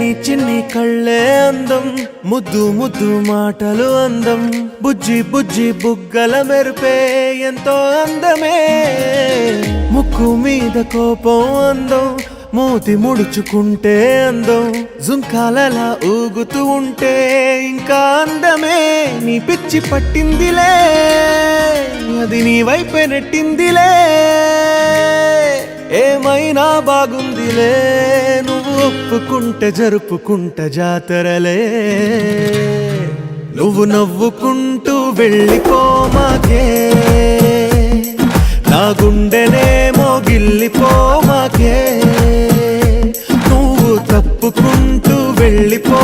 నీ చిన్ని కళ్ళే అందం, ముద్దు ముద్దు మాటలు అందం, బుజ్జి బుజ్జి బుగ్గల మెరుపే ఎంతో అందమే. ముక్కు మీద కోపం అందం, మూతి ముడుచుకుంటే అందం, జుంకాలలా ఊగుతూ ఉంటే ఇంకా అందమే. నీ పిచ్చి పట్టిందిలే, అది నీ వైపే నెట్టిందిలే. ఏమైనా బాగుందిలే, నువ్వు ఒప్పుకుంటే జరుపుకుంటే జాతరలే. నువ్వు నవ్వుకుంటూ వెళ్ళిపోమాకే, నా గుండెనేమో గిల్లిపోమాకే. నువ్వు తప్పుకుంటూ వెళ్ళిపో